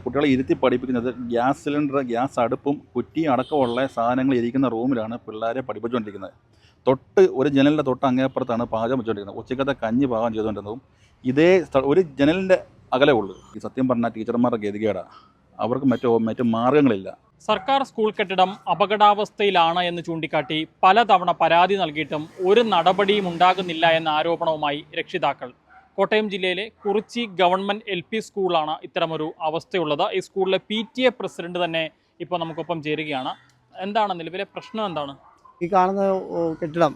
കുട്ടികളെ ഇരുത്തി പഠിപ്പിക്കുന്നത് ഗ്യാസ് സിലിണ്ടർ, ഗ്യാസ് അടുപ്പും കുറ്റിയും അടക്കമുള്ള സാധനങ്ങൾ ഇരിക്കുന്ന റൂമിലാണ് പിള്ളേരെ പഠിപ്പിച്ചുകൊണ്ടിരിക്കുന്നത്. ഒരു ജനലിൻ്റെ തൊട്ട് അങ്ങേപ്പുറത്താണ് പാചകം വെച്ചുകൊണ്ടിരിക്കുന്നത്. ഉച്ചക്കത്തെ കഞ്ഞി പാകം ചെയ്തുകൊണ്ടിരുന്നതും ഒരു ജനലിൻ്റെ അകലേ ഉള്ളൂ. ഈ സത്യം പറഞ്ഞാൽ ടീച്ചർമാരുടെ ഗതികേടാണ്. അവർക്ക് മറ്റു മാർഗങ്ങളില്ല. സർക്കാർ സ്കൂൾ കെട്ടിടം അപകടാവസ്ഥയിലാണ് എന്ന് ചൂണ്ടിക്കാട്ടി പലതവണ പരാതി നൽകിയിട്ടും ഒരു നടപടിയും ഉണ്ടാകുന്നില്ല എന്ന ആരോപണവുമായി രക്ഷിതാക്കൾ. കോട്ടയം ജില്ലയിലെ കുറിച്ചി ഗവൺമെൻറ് LP സ്കൂളാണ് ഇത്തരമൊരു അവസ്ഥയുള്ളത്. ഈ സ്കൂളിലെ PTA പ്രസിഡന്റ് തന്നെ ഇപ്പോൾ നമുക്കൊപ്പം ചേരുകയാണ്. എന്താണ് നിലവിലെ പ്രശ്നം? എന്താണ് ഈ കാണുന്ന കെട്ടിടം?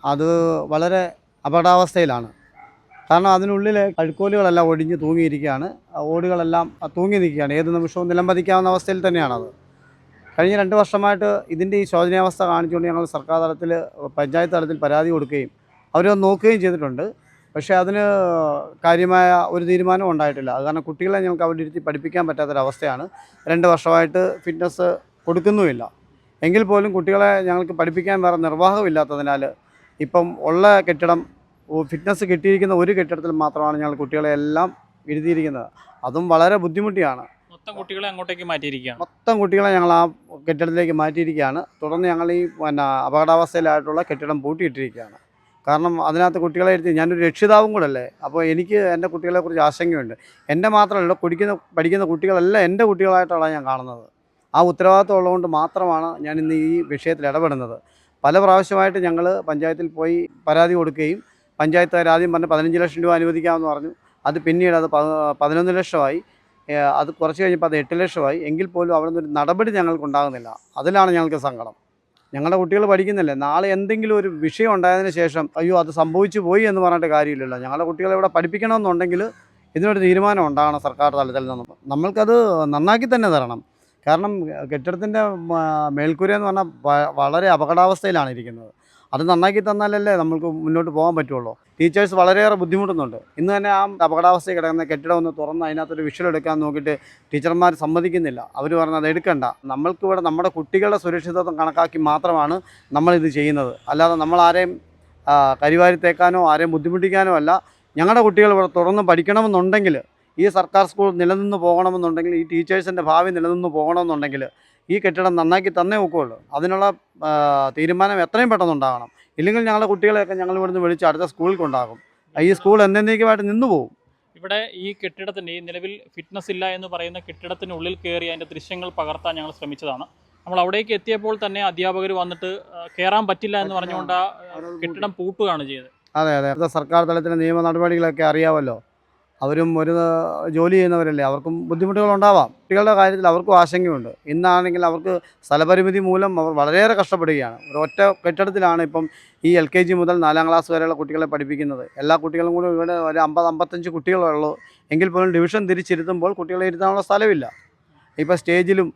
അത് വളരെ അപകടാവസ്ഥയിലാണ്. കാരണം അതിനുള്ളിൽ അഴുക്കോലുകളെല്ലാം ഒടിഞ്ഞ് തൂങ്ങിയിരിക്കുകയാണ്. ഓടുകളെല്ലാം തൂങ്ങി നിൽക്കുകയാണ്. ഏത് നിമിഷവും നിലംപതിക്കാവുന്ന അവസ്ഥയിൽ തന്നെയാണത്. കഴിഞ്ഞ 2 വർഷമായിട്ട് ഇതിൻ്റെ ഈ ശോചനീയാവസ്ഥ കാണിച്ചുകൊണ്ട് ഞങ്ങൾ സർക്കാർ തലത്തിൽ, പഞ്ചായത്ത് തലത്തിൽ പരാതി കൊടുക്കുകയും അവരത് നോക്കുകയും ചെയ്തിട്ടുണ്ട്. പക്ഷേ അതിന് കാര്യമായ ഒരു തീരുമാനം ഉണ്ടായിട്ടില്ല. അത് കാരണം കുട്ടികളെ ഞങ്ങൾക്ക് അവിടെ ഇരുത്തി പഠിപ്പിക്കാൻ പറ്റാത്തൊരവസ്ഥയാണ്. 2 വർഷമായിട്ട് ഫിറ്റ്നസ് കൊടുക്കുന്നുമില്ല. എങ്കിൽ പോലും കുട്ടികളെ ഞങ്ങൾക്ക് പഠിപ്പിക്കാൻ വേറെ നിർവാഹമില്ലാത്തതിനാൽ ഇപ്പം ഉള്ള കെട്ടിടം, ഫിറ്റ്നസ് കിട്ടിയിരിക്കുന്ന ഒരു കെട്ടിടത്തിൽ മാത്രമാണ് ഞങ്ങൾ കുട്ടികളെ എല്ലാം ഇരുത്തിയിരിക്കുന്നത്. അതും വളരെ ബുദ്ധിമുട്ടിയാണ്. മൊത്തം കുട്ടികളെ അങ്ങോട്ടേക്ക് മാറ്റിയിരിക്കുകയാണ്. മൊത്തം കുട്ടികളെ ഞങ്ങൾ ആ കെട്ടിടത്തിലേക്ക് മാറ്റിയിരിക്കുകയാണ്. തുടർന്ന് ഞങ്ങൾ ഈ അപകടാവസ്ഥയിലായിട്ടുള്ള കെട്ടിടം പൂട്ടിയിട്ടിരിക്കുകയാണ്. കാരണം അതിനകത്ത് കുട്ടികളെ ഇരുത്തി, ഞാനൊരു രക്ഷിതാവും കൂടെ അല്ലേ. അപ്പോൾ എനിക്ക് എൻ്റെ കുട്ടികളെക്കുറിച്ച് ആശങ്കയുണ്ട്. എൻ്റെ മാത്രമല്ല, പഠിക്കുന്ന കുട്ടികളെല്ലാം എൻ്റെ കുട്ടികളായിട്ടാണ് ഞാൻ കാണുന്നത്. ആ ഉത്തരവാദിത്വം ഉള്ളതുകൊണ്ട് മാത്രമാണ് ഞാൻ ഇന്ന് ഈ വിഷയത്തിൽ ഇടപെടുന്നത്. പല പ്രാവശ്യമായിട്ട് ഞങ്ങൾ പഞ്ചായത്തിൽ പോയി പരാതി കൊടുക്കുകയും പഞ്ചായത്തുകാർ ആദ്യം പറഞ്ഞ് 15 ലക്ഷം രൂപ അനുവദിക്കാമെന്ന് പറഞ്ഞു. അത് പിന്നീട് 11 ലക്ഷമായി. അത് കുറച്ച് കഴിഞ്ഞപ്പോൾ അത് 8 ലക്ഷമായി. എങ്കിൽ പോലും അവിടെ നിന്നൊരു നടപടി ഞങ്ങൾക്കുണ്ടാകുന്നില്ല. അതിലാണ് ഞങ്ങൾക്ക് സങ്കടം. ഞങ്ങളുടെ കുട്ടികൾ പഠിക്കുന്നില്ലേ. നാളെ എന്തെങ്കിലും ഒരു വിഷയം ഉണ്ടായതിന് ശേഷം അയ്യോ അത് സംഭവിച്ചു പോയി എന്ന് പറഞ്ഞിട്ട് കാര്യമില്ലല്ലോ. ഞങ്ങളുടെ കുട്ടികളെ ഇവിടെ പഠിപ്പിക്കണമെന്നുണ്ടെങ്കിൽ ഇതിനൊരു തീരുമാനം ഉണ്ടാകണം സർക്കാർ തലത്തിൽ നിന്നും. നമ്മൾക്കത് നന്നാക്കി തന്നെ തരണം. കാരണം കെട്ടിടത്തിൻ്റെ മേൽക്കൂരയെന്ന് പറഞ്ഞാൽ വളരെ അപകടാവസ്ഥയിലാണ് ഇരിക്കുന്നത്. അത് നന്നാക്കി തന്നാലല്ലേ നമുക്ക് മുന്നോട്ട് പോകാൻ പറ്റുള്ളൂ. ടീച്ചേഴ്സ് വളരെയേറെ ബുദ്ധിമുട്ടുന്നുണ്ട്. ഇന്ന് തന്നെ ആ അപകടാവസ്ഥയിൽ കിടക്കുന്ന കെട്ടിടം ഒന്ന് തുറന്ന് അതിനകത്തൊരു വിഷ്വൽ എടുക്കാൻ നോക്കിയിട്ട് ടീച്ചർമാർ സമ്മതിക്കുന്നില്ല. അവർ പറഞ്ഞത് എടുക്കണ്ട. നമ്മൾക്കിവിടെ നമ്മുടെ കുട്ടികളുടെ സുരക്ഷിതത്വം കണക്കാക്കി മാത്രമാണ് നമ്മളിത് ചെയ്യുന്നത്. അല്ലാതെ നമ്മൾ ആരെയും കരിവാരി തേക്കാനോ ആരെയും ബുദ്ധിമുട്ടിക്കാനോ അല്ല. ഞങ്ങളുടെ കുട്ടികൾ ഇവിടെ തുറന്ന് പഠിക്കണമെന്നുണ്ടെങ്കിൽ, ഈ സർക്കാർ സ്കൂൾ നിലനിന്ന് പോകണമെന്നുണ്ടെങ്കിൽ, ഈ ടീച്ചേഴ്സിൻ്റെ ഭാവി നിലനിന്ന് പോകണമെന്നുണ്ടെങ്കിൽ ഈ കെട്ടിടം നന്നാക്കി തന്നേ ഒക്കുള്ളൂ. അതിനുള്ള തീരുമാനം എത്രയും പെട്ടെന്നുണ്ടാകണം. ഇല്ലെങ്കിൽ ഞങ്ങളുടെ കുട്ടികളെയൊക്കെ ഞങ്ങൾ ഇവിടുന്ന് വിളിച്ച് അടുത്ത സ്കൂളിൽ കൊണ്ടാകും. ഈ സ്കൂൾ എന്നേക്കുമായിട്ട് നിന്നു പോകും. ഇവിടെ ഈ കെട്ടിടത്തിൻ്റെ, ഈ നിലവിൽ ഫിറ്റ്നസ് ഇല്ല എന്ന് പറയുന്ന കെട്ടിടത്തിനുള്ളിൽ കയറി അതിൻ്റെ ദൃശ്യങ്ങൾ പകർത്താൻ ഞങ്ങൾ ശ്രമിച്ചതാണ്. നമ്മൾ അവിടേക്ക് എത്തിയപ്പോൾ തന്നെ അധ്യാപകർ വന്നിട്ട് കയറാൻ പറ്റില്ല എന്ന് പറഞ്ഞുകൊണ്ട് ആ കെട്ടിടം പൂട്ടുകയാണ് ചെയ്തത്. അതെ അതെ, സർക്കാർ തലത്തിലെ നിയമ നടപടികളൊക്കെ അറിയാമല്ലോ. അവരും ഒരു ജോലി ചെയ്യുന്നവരല്ലേ, അവർക്കും ബുദ്ധിമുട്ടുകളുണ്ടാവാം. കുട്ടികളുടെ കാര്യത്തിൽ അവർക്കും ആശങ്കയുണ്ട്. ഇന്നാണെങ്കിൽ അവർക്ക് സ്ഥലപരിമിതി മൂലം അവർ വളരെയേറെ കഷ്ടപ്പെടുകയാണ്. ഒരൊറ്റ കെട്ടിടത്തിലാണ് ഇപ്പം ഈ LKG മുതൽ 4ാം ക്ലാസ് വരെയുള്ള കുട്ടികളെ പഠിപ്പിക്കുന്നത്. എല്ലാ കുട്ടികളും കൂടി ഇവിടെ ഒരു 50-55 കുട്ടികളുള്ളൂ. എങ്കിൽ പോലും ഡിവിഷൻ തിരിച്ചിരുത്തുമ്പോൾ കുട്ടികളെ ഇരുത്താനുള്ള സ്ഥലമില്ല. ഇപ്പോൾ സ്റ്റേജിലും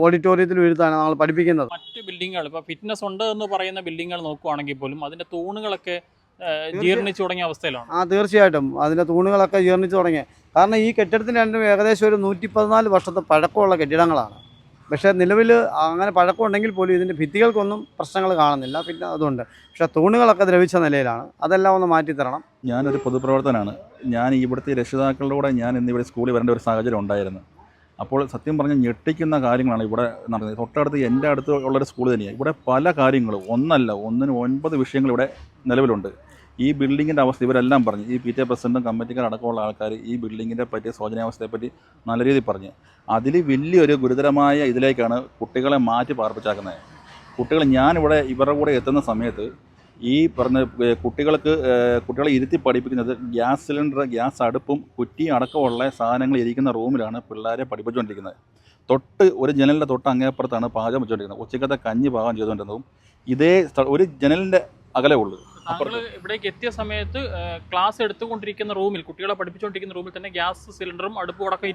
ഓഡിറ്റോറിയത്തിലും ഇരുത്താണ് നമ്മൾ പഠിപ്പിക്കുന്നത്. മറ്റ് ബിൽഡിങ്ങുകൾ, ഇപ്പോൾ ഫിറ്റ്നസ് ഉണ്ട് എന്ന് പറയുന്ന ബിൽഡിങ്ങുകൾ നോക്കുകയാണെങ്കിൽ പോലും അതിൻ്റെ തൂണുകളൊക്കെ ജീർണിച്ചു തുടങ്ങിയ അവസ്ഥയിലാണ്. തീർച്ചയായിട്ടും അതിൻ്റെ തൂണുകളൊക്കെ ജീർണിച്ചു തുടങ്ങി. കാരണം ഈ കെട്ടിടത്തിന് രണ്ടും ഏകദേശം ഒരു 114 വർഷത്തെ പഴക്കമുള്ള കെട്ടിടങ്ങളാണ്. പക്ഷേ നിലവിൽ അങ്ങനെ പഴക്കമുണ്ടെങ്കിൽ പോലും ഇതിൻ്റെ ഭിത്തികൾക്കൊന്നും പ്രശ്നങ്ങൾ കാണുന്നില്ല. പിന്നെ അതുകൊണ്ട് പക്ഷേ തൂണുകളൊക്കെ ദ്രവിച്ച നിലയിലാണ്. അതെല്ലാം ഒന്ന് മാറ്റിത്തരണം. ഞാനൊരു പൊതുപ്രവർത്തനമാണ്. ഞാൻ ഇവിടുത്തെ രക്ഷിതാക്കളുടെ കൂടെ ഞാൻ ഇന്നിവിടെ സ്കൂളിൽ വരേണ്ട ഒരു സാഹചര്യം ഉണ്ടായിരുന്നു. അപ്പോൾ സത്യം പറഞ്ഞാൽ ഞെട്ടിക്കുന്ന കാര്യങ്ങളാണ് ഇവിടെ നടന്നത്. തൊട്ടടുത്ത് എൻ്റെ അടുത്ത് ഉള്ളൊരു സ്കൂൾ തന്നെയാണ്. ഇവിടെ പല കാര്യങ്ങളും, ഒന്നിന് 9 വിഷയങ്ങൾ ഇവിടെ നിലവിലുണ്ട്. ഈ ബിൽഡിങ്ങിൻ്റെ അവസ്ഥ ഇവരെല്ലാം പറഞ്ഞു. ഈ PTA പ്രസിഡന്റും കമ്മിറ്റിക്കാരടക്കമുള്ള ആൾക്കാർ ഈ ബിൽഡിങ്ങിനെ പറ്റി, ശോചനീയാവസ്ഥയെപ്പറ്റി നല്ല രീതിയിൽ പറഞ്ഞ് അതിൽ വലിയൊരു ഗുരുതരമായ ഇതിലേക്കാണ് കുട്ടികളെ മാറ്റി പാർപ്പിച്ചാക്കുന്നത്. ഞാനിവിടെ ഇവരുടെ കൂടെ എത്തുന്ന സമയത്ത് ഈ പറഞ്ഞ കുട്ടികളെ ഇരുത്തി പഠിപ്പിക്കുന്നത് ഗ്യാസ് സിലിണ്ടർ, ഗ്യാസ് അടുപ്പും കുറ്റിയും അടക്കമുള്ള സാധനങ്ങൾ ഇരിക്കുന്ന റൂമിലാണ് പിള്ളേരെ പഠിപ്പിച്ചുകൊണ്ടിരിക്കുന്നത്. ഒരു ജനലിൻ്റെ തൊട്ട് അങ്ങേപ്പുറത്താണ് പാചകം വെച്ചുകൊണ്ടിരിക്കുന്നത്. ഉച്ചക്കത്തെ കഞ്ഞി പാകം ചെയ്തുകൊണ്ടിരുന്നതും ഒരു ജനലിൻ്റെ അകലേ ഉള്ളൂ. ഇവിടേക്ക് എത്തിയ സമയത്ത് ക്ലാസ് എടുത്തുകൊണ്ടിരിക്കുന്ന റൂമിൽ, കുട്ടികളെ പഠിപ്പിച്ചുകൊണ്ടിരിക്കുന്ന റൂമിൽ തന്നെ ഗ്യാസ് സിലിണ്ടറും അടുപ്പും അടക്കം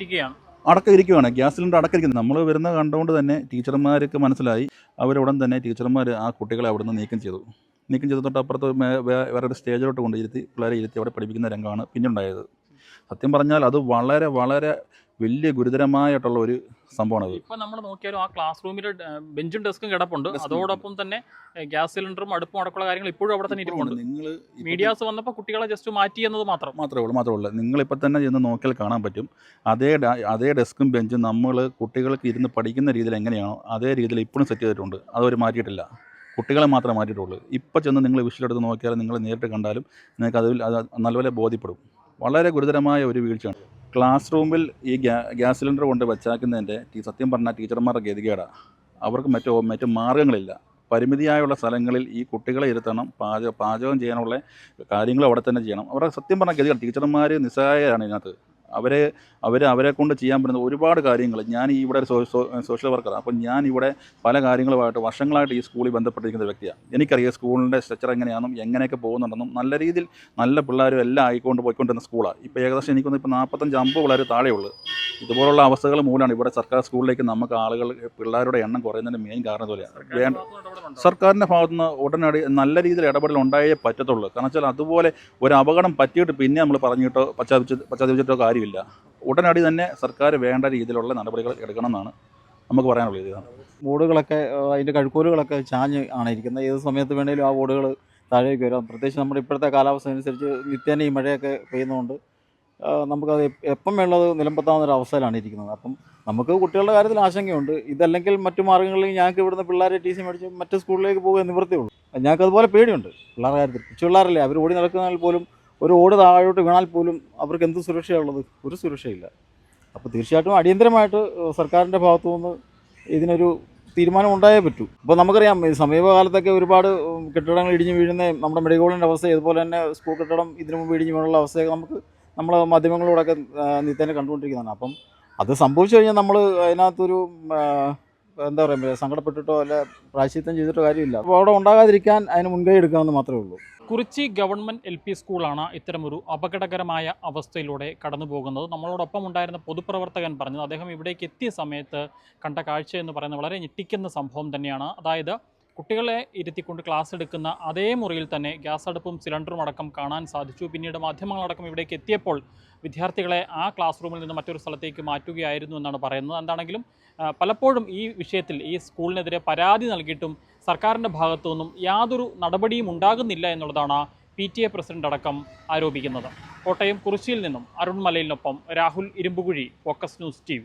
ഗ്യാസ് സിലിണ്ടർ അടക്കിയിരിക്കുന്നത്. നമ്മൾ വരുന്നത് കണ്ടുകൊണ്ട് തന്നെ ടീച്ചർമാർക്ക് മനസ്സിലായി. അവരുടൻ തന്നെ ടീച്ചർമാർ ആ കുട്ടികളെ അവിടെ നിന്ന് നീക്കം ചെയ്തു. തൊട്ടപ്പുറത്ത് വേറൊരു സ്റ്റേജിലോട്ട് കൊണ്ടിരുത്തി പിള്ളേരെ ഇരുത്തി അവിടെ പഠിപ്പിക്കുന്ന രംഗമാണ് പിന്നുണ്ടായത്. സത്യം പറഞ്ഞാൽ അത് വളരെ വളരെ വലിയ ഗുരുതരമായിട്ടുള്ള ഒരു സംഭവമാണത്. ഇപ്പൊ നമ്മൾ നോക്കിയാലും ആ ക്ലാസ് റൂമിൽ ബെഞ്ചും ഡെസ്കും കിടപ്പുണ്ട്. അതോടൊപ്പം തന്നെ ഗ്യാസ് സിലിണ്ടറും അടുപ്പും അടക്കമുള്ള കാര്യങ്ങൾ ഇപ്പോഴും അവിടെ തന്നെ ഇരിപ്പുണ്ട്. നിങ്ങൾ മീഡിയാസ് വന്നപ്പോൾ കുട്ടികളെ ജസ്റ്റ് മാറ്റി എന്നത് മാത്രമേ ഉള്ളൂ. നിങ്ങളിപ്പോൾ തന്നെ ചെന്ന് നോക്കിയാൽ കാണാൻ പറ്റും. അതേ ഡെസ്കും ബെഞ്ചും നമ്മൾ കുട്ടികൾക്ക് ഇരുന്ന് പഠിക്കുന്ന രീതിയിൽ എങ്ങനെയാണോ അതേ രീതിയിൽ ഇപ്പോഴും സെറ്റ് ചെയ്തിട്ടുണ്ട്. അതവർ മാറ്റിയിട്ടില്ല. കുട്ടികളെ മാത്രമേ മാറ്റിയിട്ടുള്ളൂ. ഇപ്പോൾ ചെന്ന് നിങ്ങൾ വിഷലെടുത്ത് നോക്കിയാലും നിങ്ങൾ നേരിട്ട് കണ്ടാലും നിങ്ങൾക്ക് അതിൽ അത് നല്ലപോലെ ബോധ്യപ്പെടും. വളരെ ഗുരുതരമായ ഒരു വീഴ്ചയാണ്. ക്ലാസ് റൂമിൽ ഈ ഗ്യാസ് സിലിണ്ടർ കൊണ്ട് വച്ചാക്കുന്നതിൻ്റെ സത്യം പറഞ്ഞാൽ ടീച്ചർമാരുടെ ഗതികേടാണ്. അവർക്ക് മറ്റു മാർഗ്ഗങ്ങളില്ല. പരിമിതിയായുള്ള സ്ഥലങ്ങളിൽ ഈ കുട്ടികളെ ഇരുത്തണം. പാചകം ചെയ്യാനുള്ള കാര്യങ്ങൾ അവിടെ തന്നെ ചെയ്യണം. അവരുടെ സത്യം പറഞ്ഞാൽ ഗതികേട്. ടീച്ചർമാർ നിസ്സഹായരാണ് ഇതിനകത്ത്. അവരെ കൊണ്ട് ചെയ്യാൻ പറ്റുന്ന ഒരുപാട് കാര്യങ്ങൾ. ഞാൻ ഇവിടെ ഒരു സോഷ്യൽ വർക്കറാണ്. അപ്പം ഞാൻ ഇവിടെ പല കാര്യങ്ങളുമായിട്ട് വർഷങ്ങളായിട്ട് ഈ സ്കൂളിൽ ബന്ധപ്പെട്ടിരിക്കുന്ന വ്യക്തിയാണ്. എനിക്കറിയാം സ്കൂളിൻ്റെ സ്ട്രക്ചർ എങ്ങനെയാണെന്നും എങ്ങനെയൊക്കെ പോകുന്നുണ്ടെന്നും നല്ല രീതിയിൽ നല്ല പിള്ളേരും എല്ലാം പോയിക്കൊണ്ടിരുന്ന സ്കൂളാണ്. ഇപ്പോൾ ഏകദേശം എനിക്കൊന്ന് ഇപ്പോൾ 45-50 പിള്ളേർ താഴെയുള്ളൂ. ഇതുപോലുള്ള അവസ്ഥകൾ മൂലമാണ് ഇവിടെ സർക്കാർ സ്കൂളിലേക്ക് നമുക്ക് പിള്ളേരുടെ എണ്ണം കുറയുന്നതിൻ്റെ മെയിൻ കാരണം പോലെയാണ്. സർക്കാരിൻ്റെ ഭാഗത്തുനിന്ന് ഉടനടി നല്ല രീതിയിൽ ഇടപെടൽ ഉണ്ടായേ പറ്റത്തുള്ളൂ. കാരണം വെച്ചാൽ അതുപോലെ ഒരു അപകടം പറ്റിയിട്ട് പിന്നെ നമ്മൾ പറഞ്ഞിട്ടോ പശ്ചാത്തപിച്ചിട്ടോ കാര്യമില്ല. ഉടനടി തന്നെ സർക്കാർ വേണ്ട രീതിയിലുള്ള നടപടികൾ എടുക്കണം എന്നാണ് നമുക്ക് പറയാനുള്ളത്. ഇതാണ് ബോർഡുകളൊക്കെ അതിൻ്റെ കഴുക്കോലുകളൊക്കെ ചാഞ്ഞ് ആണ് ഇരിക്കുന്നത്. ഏത് സമയത്ത് വേണേലും ആ ബോർഡുകൾ താഴേക്ക് വരാം. പ്രത്യേകിച്ച് നമ്മുടെ ഇപ്പോഴത്തെ കാലാവസ്ഥ അനുസരിച്ച് നിത്യേന ഈ മഴയൊക്കെ പെയ്യുന്നതുകൊണ്ട് നമുക്കത് എപ്പം വേണ്ടത് നിലംപത്താവുന്നൊരു അവസ്ഥയിലാണ് ഇരിക്കുന്നത്. അപ്പം നമുക്ക് കുട്ടികളുടെ കാര്യത്തിൽ ആശങ്കയുണ്ട്. ഇതല്ലെങ്കിൽ മറ്റു മാർഗ്ഗങ്ങളിൽ ഞങ്ങൾക്ക് ഇവിടുന്ന് പിള്ളേരെ ടി സി മേടിച്ച് മറ്റു സ്കൂളിലേക്ക് പോകുക നിവൃത്തിയുള്ളൂ. ഞങ്ങൾക്ക് അതുപോലെ പേടിയുണ്ട് പിള്ളേരുടെ കാര്യത്തിൽ. കൊച്ചു പിള്ളേരല്ലേ, അവർ ഓടി നടക്കുന്നതിൽ പോലും ഒരു ഓട് താഴോട്ട് വീണാൽ പോലും അവർക്ക് എന്ത് സുരക്ഷയുള്ളത്? ഒരു സുരക്ഷയില്ല. അപ്പോൾ തീർച്ചയായിട്ടും അടിയന്തരമായിട്ട് സർക്കാരിൻ്റെ ഭാഗത്തു നിന്ന് ഇതിനൊരു തീരുമാനം ഉണ്ടായേ പറ്റൂ. ഇപ്പോൾ നമുക്കറിയാം ഈ സമീപകാലത്തൊക്കെ ഒരുപാട് കെട്ടിടങ്ങൾ ഇടിഞ്ഞ് വീഴുന്ന നമ്മുടെ മെഡിക്കൽ കോളേജിൻ്റെ അവസ്ഥ, ഇതുപോലെ തന്നെ സ്കൂൾ കെട്ടിടം ഇതിനു മുമ്പ് ഇടിഞ്ഞ് വീണുള്ള അവസ്ഥയൊക്കെ നമ്മൾ മാധ്യമങ്ങളിലൂടെയൊക്കെ നിത്യേന കണ്ടുകൊണ്ടിരിക്കുന്നതാണ്. അപ്പം അത് സംഭവിച്ചു കഴിഞ്ഞാൽ നമ്മൾ അതിനകത്തൊരു എന്താ പറയുക, സങ്കടപ്പെട്ടിട്ടോ അല്ല പ്രായശ്ചിത്തം ചെയ്തിട്ടോ കാര്യമില്ല. അപ്പോൾ അവിടെ ഉണ്ടാകാതിരിക്കാൻ അതിന് മുൻകൈ എടുക്കാമെന്ന് മാത്രമേ ഉള്ളൂ. കുറിച്ചി ഗവൺമെൻറ് LP സ്കൂളാണ് ഇത്തരമൊരു അപകടകരമായ അവസ്ഥയിലൂടെ കടന്നു പോകുന്നത്. നമ്മളോടൊപ്പം ഉണ്ടായിരുന്ന പൊതുപ്രവർത്തകൻ പറഞ്ഞത് അദ്ദേഹം ഇവിടേക്ക് എത്തിയ സമയത്ത് കണ്ട കാഴ്ച എന്ന് പറയുന്നത് വളരെ ഞെട്ടിക്കുന്ന സംഭവം തന്നെയാണ്. അതായത് കുട്ടികളെ ഇരുത്തിക്കൊണ്ട് ക്ലാസ് എടുക്കുന്ന അതേ മുറിയിൽ തന്നെ ഗ്യാസ് അടുപ്പും സിലിണ്ടറും അടക്കം കാണാൻ സാധിച്ചു. പിന്നീട് മാധ്യമങ്ങളടക്കം ഇവിടേക്ക് എത്തിയപ്പോൾ വിദ്യാർത്ഥികളെ ആ ക്ലാസ് റൂമിൽ നിന്ന് മറ്റൊരു സ്ഥലത്തേക്ക് മാറ്റുകയായിരുന്നു എന്നാണ് പറയുന്നത്. എന്താണെങ്കിലും പലപ്പോഴും ഈ വിഷയത്തിൽ ഈ സ്കൂളിനെതിരെ പരാതി നൽകിയിട്ടും സർക്കാരിൻ്റെ ഭാഗത്തു നിന്നും യാതൊരു നടപടിയും ഉണ്ടാകുന്നില്ല എന്നുള്ളതാണ് PTA പ്രസിഡന്റ് അടക്കം ആരോപിക്കുന്നത്. കോട്ടയം കുറിച്ചിയിൽ നിന്നും അരുൺ മലയിലിനൊപ്പം Rahul Irumbukuzhi, focus news TV.